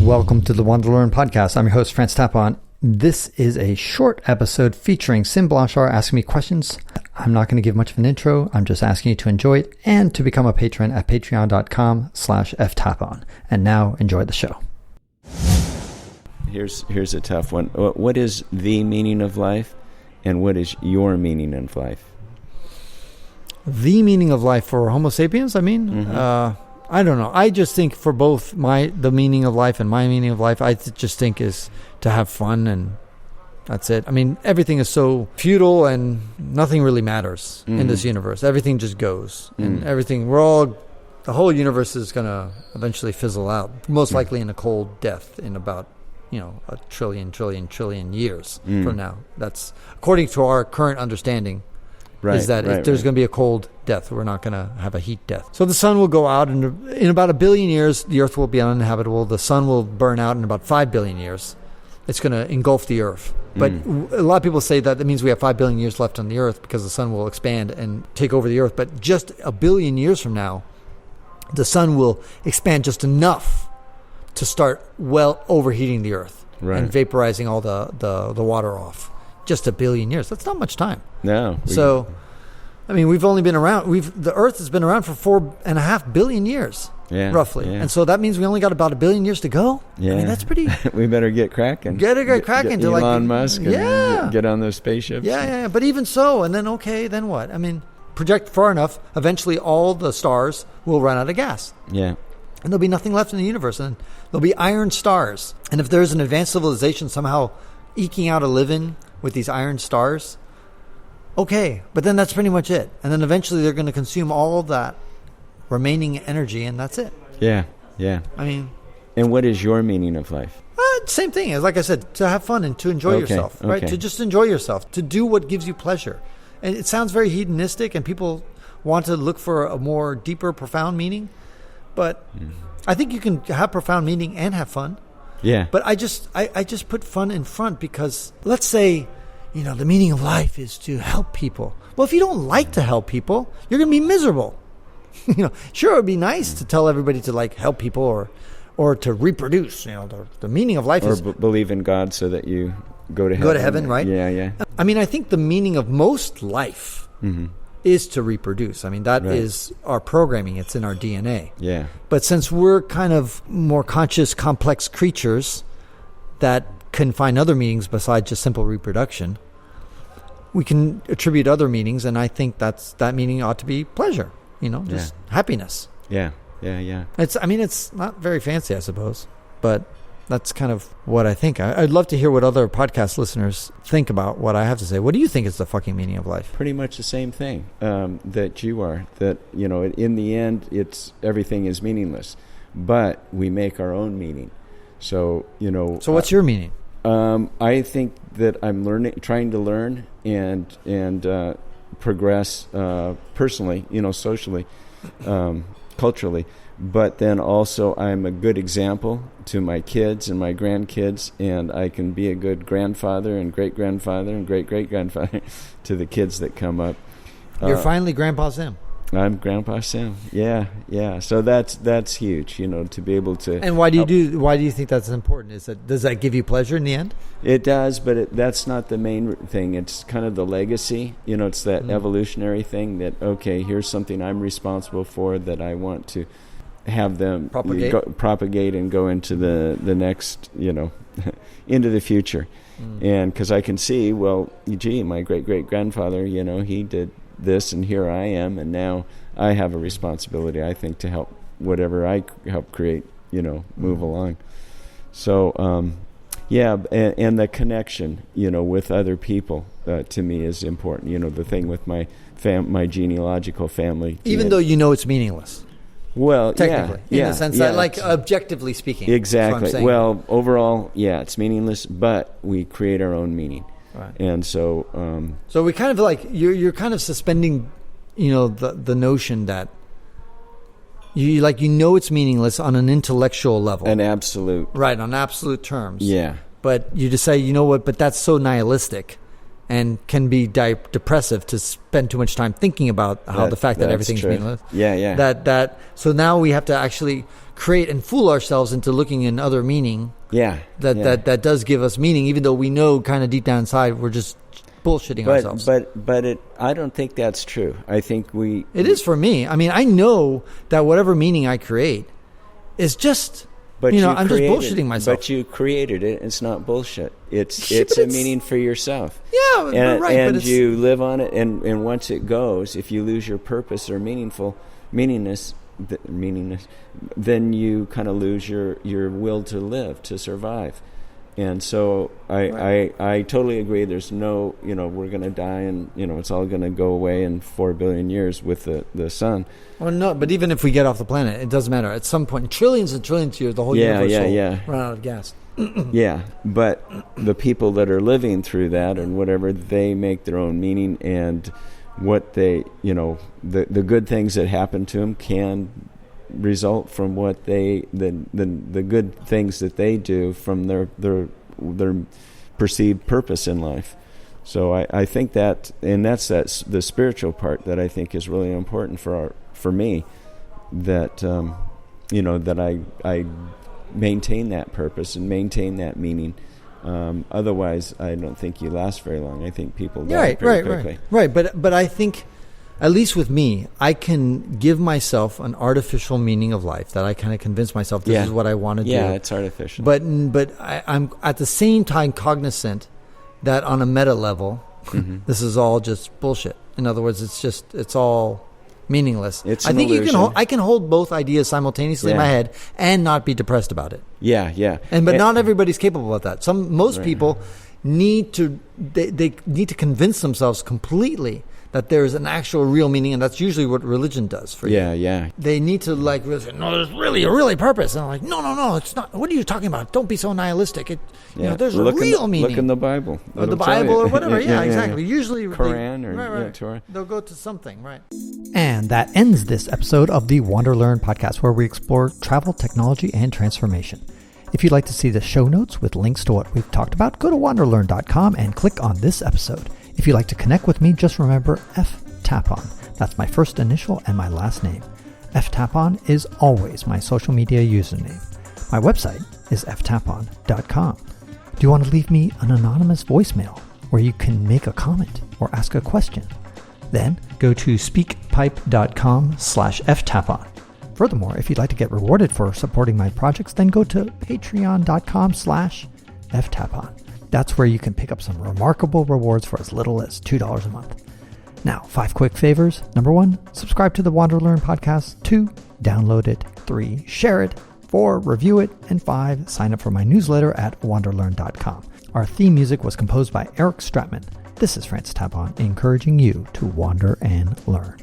Welcome to the WanderLearn podcast. I'm your host, France Tapon. This is a short episode featuring Sym Blanchard asking me questions. I'm not going to give much of an intro. I'm just asking you to enjoy it and to become a patron at patreon.com/ftapon. And now enjoy the show. Here's a tough one. What is the meaning of life, and what is your meaning of life? The meaning of life for Homo sapiens, I mean? I don't know. I just think for both the meaning of life and my meaning of life, I just think is to have fun, and that's it. I mean, everything is so futile and nothing really matters in this universe. Everything just goes. And everything, the whole universe is going to eventually fizzle out, most likely in a cold death in about, a trillion years from now. That's according to our current understanding. There's going to be a cold death. We're not going to have a heat death. So the sun will go out, and in about 1 billion years, the earth will be uninhabitable. The sun will burn out in about 5 billion years. It's going to engulf the earth. But a lot of people say that means we have 5 billion years left on the earth because the sun will expand and take over the earth. But just 1 billion years from now, the sun will expand just enough to start overheating the earth and vaporizing all the water off. Just 1 billion years. That's not much time. No. We've only been around. The Earth has been around for 4.5 billion years, roughly. Yeah. And so that means we only got about 1 billion years to go. Yeah. I mean, that's pretty. We better get cracking. Get cracking to Elon Musk. And get on those spaceships. Yeah. But even so, and then then what? I mean, project far enough. Eventually, all the stars will run out of gas. Yeah. And there'll be nothing left in the universe, and there'll be iron stars. And if there's an advanced civilization somehow eking out a living with these iron stars, okay, but then that's pretty much it. And then eventually they're going to consume all of that remaining energy, and that's it. Yeah. I mean... And what is your meaning of life? Same thing. Like I said, to have fun and to enjoy yourself, right? To just enjoy yourself, to do what gives you pleasure. And it sounds very hedonistic, and people want to look for a more deeper, profound meaning. But I think you can have profound meaning and have fun. Yeah. But I just put fun in front because let's say, the meaning of life is to help people. Well, if you don't like to help people, you're going to be miserable. Sure, it would be nice to tell everybody to help people or to reproduce. The meaning of life is believe in God so that you go to heaven. Go to heaven, right? Yeah. I mean, I think the meaning of most life is to reproduce. I mean, that is our programming. It's in our DNA. Yeah. But since we're kind of more conscious, complex creatures that can find other meanings besides just simple reproduction, we can attribute other meanings, and I think that meaning ought to be pleasure, just happiness. Yeah. It's not very fancy, I suppose, but that's kind of what I think. I'd love to hear what other podcast listeners think about what I have to say. What do you think is the fucking meaning of life? Pretty much the same thing that you are. That, in the end, everything is meaningless, but we make our own meaning. So, So what's your meaning? I think that I'm trying to learn and progress personally, socially, culturally. But then also I'm a good example to my kids and my grandkids, and I can be a good grandfather and great-grandfather and great-great-grandfather to the kids that come up. You're finally Grandpa Sym. I'm Grandpa Sym. Yeah. So that's huge, to be able to. And why do you think that's important? Does that give you pleasure in the end? It does, but that's not the main thing. It's kind of the legacy. It's that evolutionary thing that, okay, here's something I'm responsible for that I want to have them propagate and go into the next, into the future. And because I can see, well, my great-great-grandfather, he did this, and here I am, and now I have a responsibility, I think, to help whatever I help create, move along. So, and the connection, with other people, to me is important. The thing with my genealogical family. Even though it's meaningless. Well, technically, in the sense that, objectively speaking. Exactly. Well, overall, it's meaningless, but we create our own meaning. Right. And so... so we kind of you're kind of suspending, the notion that it's meaningless on an intellectual level. An absolute. Right, on absolute terms. Yeah. But you just say, but that's so nihilistic. and can be depressive to spend too much time thinking about how the fact that everything's meaningless. Yeah. So now we have to actually create and fool ourselves into looking in other meaning. That does give us meaning, even though we know kind of deep down inside we're just bullshitting ourselves. But I don't think that's true. I think it is for me. I mean, I know that whatever meaning I create is just. I'm just bullshitting myself. But you created it. It's not bullshit. It's a meaning for yourself. Yeah, right. And you live on it. And once it goes, if you lose your purpose or meaningness, then you kind of lose your will to live, to survive. And so I totally agree. There's no, we're going to die and, it's all going to go away in 4 billion years with the sun. Well, no, but even if we get off the planet, it doesn't matter. At some point, trillions and trillions of years, the whole universe will run out of gas. Yeah, but the people that are living through that and whatever, they make their own meaning, and what they, the good things that happen to them can result from what the good things that they do from their perceived purpose in life. So I think that's the spiritual part that I think is really important for me, that that I maintain that purpose and maintain that meaning. Otherwise, I don't think you last very long. I think people die pretty quickly. Right. But I think, at least with me, I can give myself an artificial meaning of life that I kind of convince myself this is what I want to do. Yeah, it's artificial. But I'm at the same time cognizant that on a meta level, this is all just bullshit. In other words, it's all meaning-less. I think illusion. I can hold both ideas simultaneously in my head and not be depressed about it. Yeah. But not everybody's capable of that. Most people need to they need to convince themselves completely that there's an actual real meaning, and that's usually what religion does for you. Yeah. They need to really say, no, there's really a really purpose. And I'm like, no, it's not. What are you talking about? Don't be so nihilistic. There's a real meaning. Look in the Bible. Or the Bible or whatever. Yeah, exactly. Usually Quran or Torah. They'll go to something, right? And that ends this episode of the WanderLearn podcast, where we explore travel, technology, and transformation. If you'd like to see the show notes with links to what we've talked about, go to wanderlearn.com and click on this episode. If you'd like to connect with me, just remember F Tapon. That's my first initial and my last name. F Tapon is always my social media username. My website is ftapon.com. Do you want to leave me an anonymous voicemail where you can make a comment or ask a question? Then go to speakpipe.com/ftapon. Furthermore, if you'd like to get rewarded for supporting my projects, then go to patreon.com/ftapon. That's where you can pick up some remarkable rewards for as little as $2 a month. Now, 5 quick favors. Number 1, subscribe to the WanderLearn podcast. 2, download it. 3, share it. 4, review it. And 5, sign up for my newsletter at wanderlearn.com. Our theme music was composed by Eric Stratman. This is Francis Tapon, encouraging you to wander and learn.